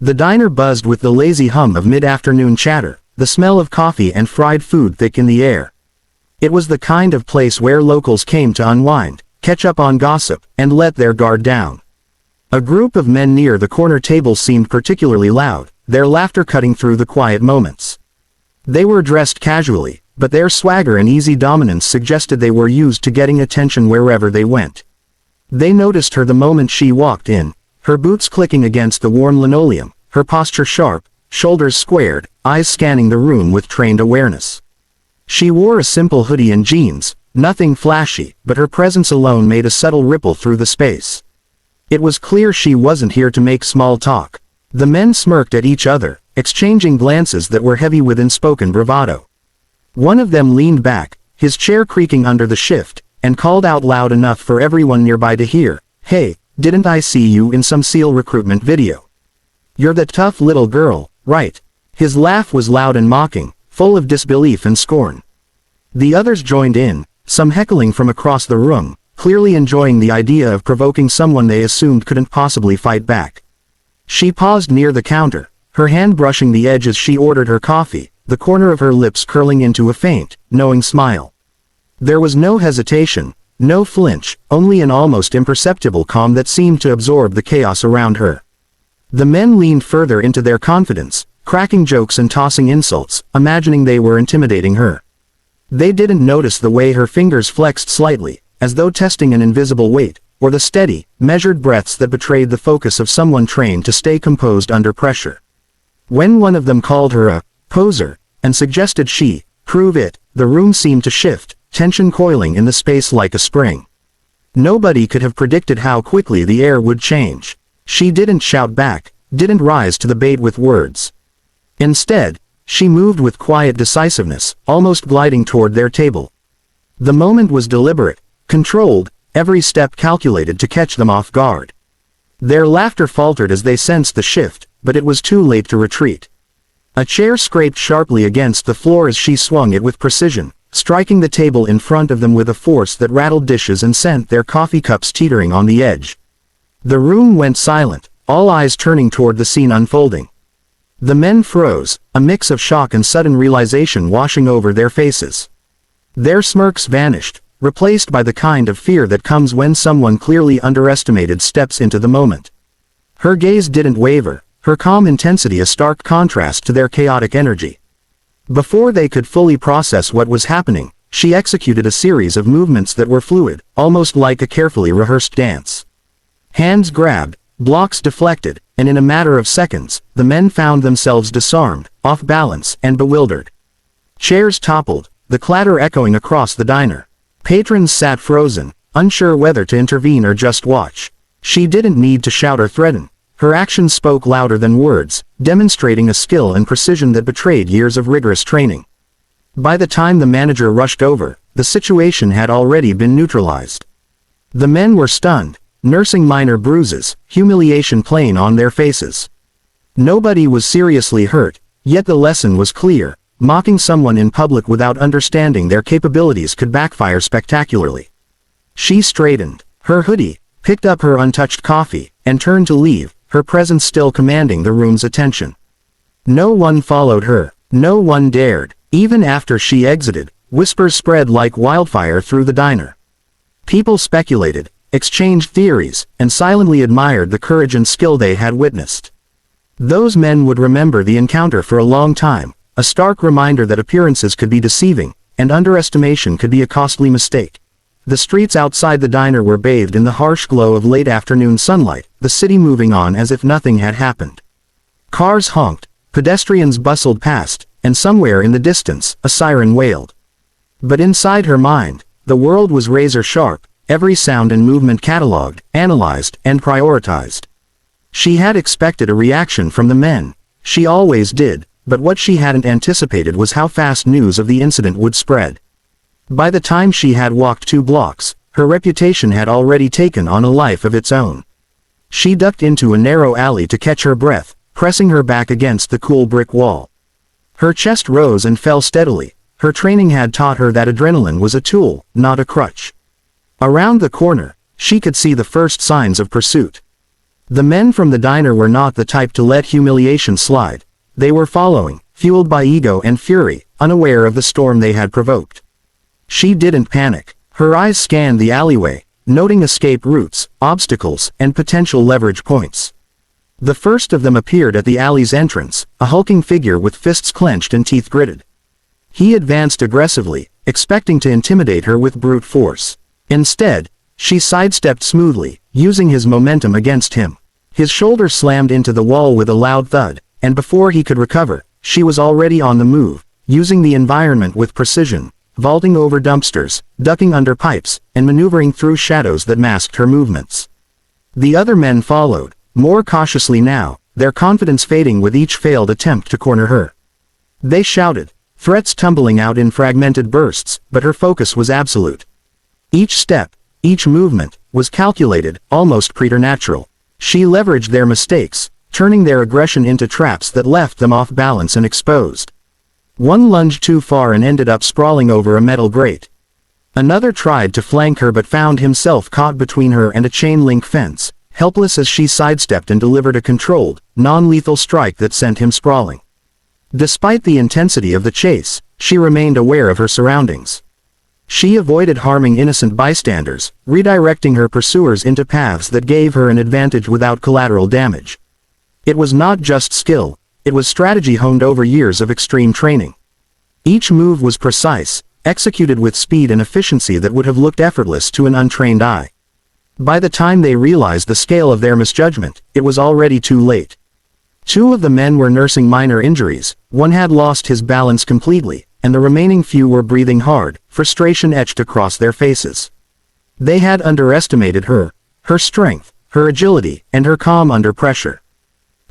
The diner buzzed with the lazy hum of mid-afternoon chatter, the smell of coffee and fried food thick in the air. It was the kind of place where locals came to unwind, catch up on gossip, and let their guard down. A group of men near the corner table seemed particularly loud, their laughter cutting through the quiet moments. They were dressed casually, but their swagger and easy dominance suggested they were used to getting attention wherever they went. They noticed her the moment she walked in, her boots clicking against the warm linoleum, her posture sharp, shoulders squared, eyes scanning the room with trained awareness. She wore a simple hoodie and jeans, nothing flashy, but her presence alone made a subtle ripple through the space. It was clear she wasn't here to make small talk. The men smirked at each other, exchanging glances that were heavy with unspoken bravado. One of them leaned back, his chair creaking under the shift, and called out loud enough for everyone nearby to hear, "Hey, didn't I see you in some SEAL recruitment video? You're that tough little girl, right?" His laugh was loud and mocking, full of disbelief and scorn. The others joined in, some heckling from across the room, clearly enjoying the idea of provoking someone they assumed couldn't possibly fight back. She paused near the counter, her hand brushing the edge as she ordered her coffee, the corner of her lips curling into a faint, knowing smile. There was no hesitation, no flinch, only an almost imperceptible calm that seemed to absorb the chaos around her. The men leaned further into their confidence, cracking jokes and tossing insults, imagining they were intimidating her. They didn't notice the way her fingers flexed slightly, as though testing an invisible weight, or the steady, measured breaths that betrayed the focus of someone trained to stay composed under pressure. When one of them called her a poser, and suggested she prove it, the room seemed to shift, tension coiling in the space like a spring. Nobody could have predicted how quickly the air would change. She didn't shout back, didn't rise to the bait with words. Instead, she moved with quiet decisiveness, almost gliding toward their table. The moment was deliberate, controlled, every step calculated to catch them off guard. Their laughter faltered as they sensed the shift, but it was too late to retreat. A chair scraped sharply against the floor as she swung it with precision, striking the table in front of them with a force that rattled dishes and sent their coffee cups teetering on the edge. The room went silent, all eyes turning toward the scene unfolding. The men froze, a mix of shock and sudden realization washing over their faces. Their smirks vanished, replaced by the kind of fear that comes when someone clearly underestimated steps into the moment. Her gaze didn't waver, her calm intensity a stark contrast to their chaotic energy. Before they could fully process what was happening, she executed a series of movements that were fluid, almost like a carefully rehearsed dance. Hands grabbed, blocks deflected, and in a matter of seconds, the men found themselves disarmed, off balance, and bewildered. Chairs toppled, the clatter echoing across the diner. Patrons sat frozen, unsure whether to intervene or just watch. She didn't need to shout or threaten. Her actions spoke louder than words, demonstrating a skill and precision that betrayed years of rigorous training. By the time the manager rushed over, the situation had already been neutralized. The men were stunned, nursing minor bruises, humiliation plain on their faces. Nobody was seriously hurt, yet the lesson was clear. Mocking someone in public without understanding their capabilities could backfire spectacularly. She straightened, her hoodie, picked up her untouched coffee, and turned to leave, her presence still commanding the room's attention. No one followed her, no one dared. Even after she exited, whispers spread like wildfire through the diner. People speculated, exchanged theories, and silently admired the courage and skill they had witnessed. Those men would remember the encounter for a long time, a stark reminder that appearances could be deceiving, and underestimation could be a costly mistake. The streets outside the diner were bathed in the harsh glow of late afternoon sunlight, the city moving on as if nothing had happened. Cars honked, pedestrians bustled past, and somewhere in the distance, a siren wailed. But inside her mind, the world was razor sharp, every sound and movement catalogued, analyzed, and prioritized. She had expected a reaction from the men. She always did. But what she hadn't anticipated was how fast news of the incident would spread. By the time she had walked 2 blocks, her reputation had already taken on a life of its own. She ducked into a narrow alley to catch her breath, pressing her back against the cool brick wall. Her chest rose and fell steadily. Her training had taught her that adrenaline was a tool, not a crutch. Around the corner, she could see the first signs of pursuit. The men from the diner were not the type to let humiliation slide. They were following, fueled by ego and fury, unaware of the storm they had provoked. She didn't panic. Her eyes scanned the alleyway, noting escape routes, obstacles, and potential leverage points. The first of them appeared at the alley's entrance, a hulking figure with fists clenched and teeth gritted. He advanced aggressively, expecting to intimidate her with brute force. Instead, she sidestepped smoothly, using his momentum against him. His shoulder slammed into the wall with a loud thud, and before he could recover, she was already on the move, using the environment with precision, vaulting over dumpsters, ducking under pipes, and maneuvering through shadows that masked her movements. The other men followed, more cautiously now, their confidence fading with each failed attempt to corner her. They shouted, threats tumbling out in fragmented bursts, but her focus was absolute. Each step, each movement, was calculated, almost preternatural. She leveraged their mistakes, turning their aggression into traps that left them off balance and exposed. One lunged too far and ended up sprawling over a metal grate. Another tried to flank her but found himself caught between her and a chain-link fence, helpless as she sidestepped and delivered a controlled, non-lethal strike that sent him sprawling. Despite the intensity of the chase, she remained aware of her surroundings. She avoided harming innocent bystanders, redirecting her pursuers into paths that gave her an advantage without collateral damage. It was not just skill, it was strategy honed over years of extreme training. Each move was precise, executed with speed and efficiency that would have looked effortless to an untrained eye. By the time they realized the scale of their misjudgment, it was already too late. Two of the men were nursing minor injuries, one had lost his balance completely, and the remaining few were breathing hard, frustration etched across their faces. They had underestimated her strength, her agility, and her calm under pressure.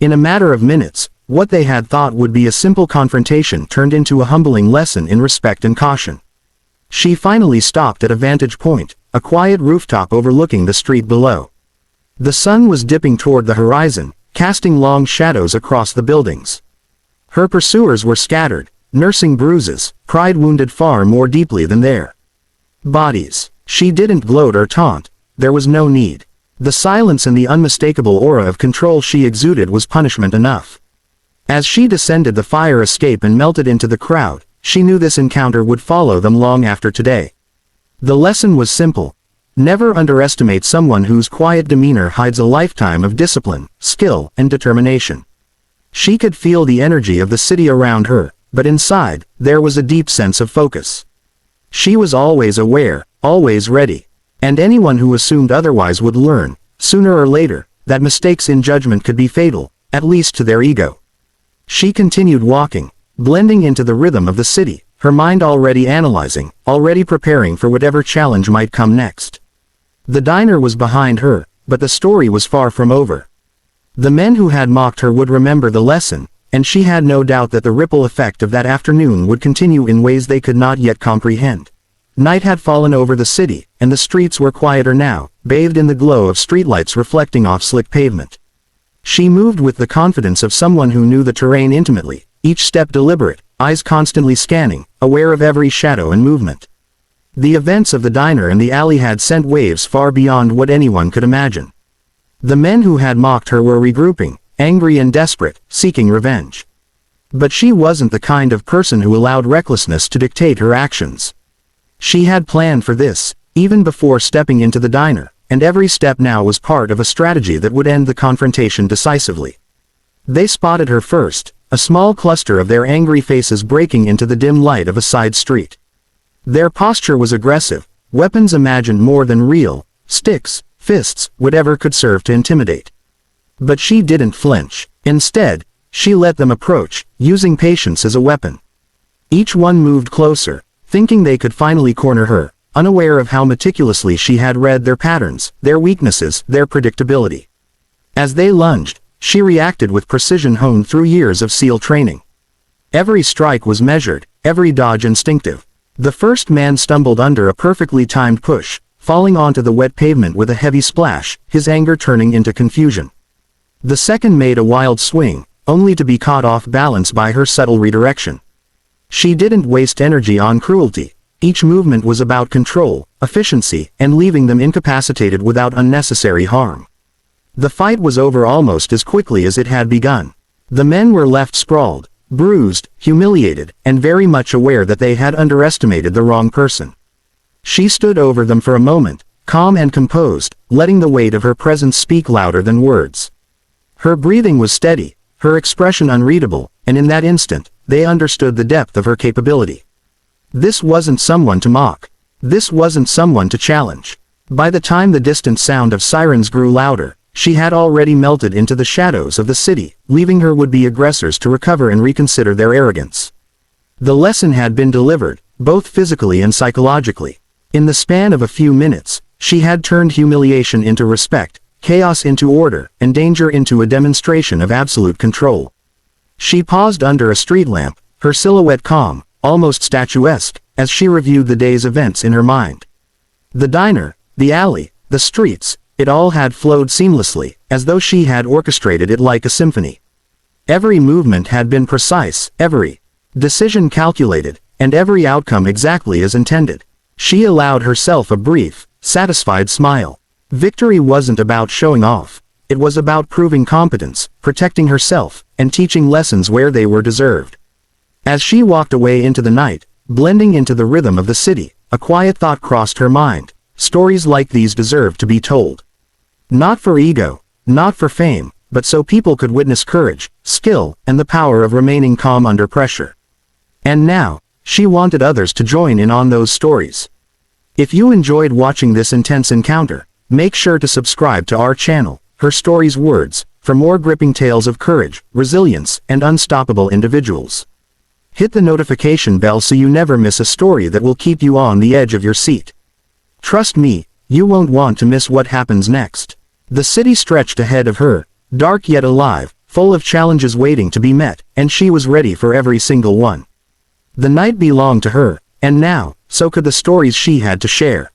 In a matter of minutes, what they had thought would be a simple confrontation turned into a humbling lesson in respect and caution. She finally stopped at a vantage point, a quiet rooftop overlooking the street below. The sun was dipping toward the horizon, casting long shadows across the buildings. Her pursuers were scattered, nursing bruises, pride wounded far more deeply than their bodies. She didn't gloat or taunt, there was no need. The silence and the unmistakable aura of control she exuded was punishment enough. As she descended the fire escape and melted into the crowd, she knew this encounter would follow them long after today. The lesson was simple. Never underestimate someone whose quiet demeanor hides a lifetime of discipline, skill, and determination. She could feel the energy of the city around her, but inside, there was a deep sense of focus. She was always aware, always ready. And anyone who assumed otherwise would learn, sooner or later, that mistakes in judgment could be fatal, at least to their ego. She continued walking, blending into the rhythm of the city, her mind already analyzing, already preparing for whatever challenge might come next. The diner was behind her, but the story was far from over. The men who had mocked her would remember the lesson, and she had no doubt that the ripple effect of that afternoon would continue in ways they could not yet comprehend. Night had fallen over the city, and the streets were quieter now, bathed in the glow of streetlights reflecting off slick pavement. She moved with the confidence of someone who knew the terrain intimately, each step deliberate, eyes constantly scanning, aware of every shadow and movement. The events of the diner and the alley had sent waves far beyond what anyone could imagine. The men who had mocked her were regrouping, angry and desperate, seeking revenge. But she wasn't the kind of person who allowed recklessness to dictate her actions. She had planned for this, even before stepping into the diner, and every step now was part of a strategy that would end the confrontation decisively. They spotted her first, a small cluster of their angry faces breaking into the dim light of a side street. Their posture was aggressive, weapons imagined more than real, sticks, fists, whatever could serve to intimidate. But she didn't flinch. Instead, she let them approach, using patience as a weapon. Each one moved closer, thinking they could finally corner her, unaware of how meticulously she had read their patterns, their weaknesses, their predictability. As they lunged, she reacted with precision honed through years of SEAL training. Every strike was measured, every dodge instinctive. The first man stumbled under a perfectly timed push, falling onto the wet pavement with a heavy splash, his anger turning into confusion. The second made a wild swing, only to be caught off balance by her subtle redirection. She didn't waste energy on cruelty. Each movement was about control, efficiency, and leaving them incapacitated without unnecessary harm. The fight was over almost as quickly as it had begun. The men were left sprawled, bruised, humiliated, and very much aware that they had underestimated the wrong person. She stood over them for a moment, calm and composed, letting the weight of her presence speak louder than words. Her breathing was steady, her expression unreadable, and in that instant, they understood the depth of her capability. This wasn't someone to mock. This wasn't someone to challenge. By the time the distant sound of sirens grew louder, she had already melted into the shadows of the city, leaving her would-be aggressors to recover and reconsider their arrogance. The lesson had been delivered, both physically and psychologically. In the span of a few minutes, she had turned humiliation into respect, chaos into order, and danger into a demonstration of absolute control. She paused under a street lamp, her silhouette calm, almost statuesque, as she reviewed the day's events in her mind. The diner, the alley, the streets, it all had flowed seamlessly, as though she had orchestrated it like a symphony. Every movement had been precise, every decision calculated, and every outcome exactly as intended. She allowed herself a brief, satisfied smile. Victory wasn't about showing off. It was about proving competence, protecting herself, and teaching lessons where they were deserved. As she walked away into the night, blending into the rhythm of the city, a quiet thought crossed her mind. Stories like these deserve to be told. Not for ego, not for fame, but so people could witness courage, skill, and the power of remaining calm under pressure. And now, she wanted others to join in on those stories. If you enjoyed watching this intense encounter, make sure to subscribe to our channel, Her Stories Words, for more gripping tales of courage, resilience, and unstoppable individuals. Hit the notification bell so you never miss a story that will keep you on the edge of your seat. Trust me, you won't want to miss what happens next. The city stretched ahead of her, dark yet alive, full of challenges waiting to be met, and she was ready for every single one. The night belonged to her, and now, so could the stories she had to share.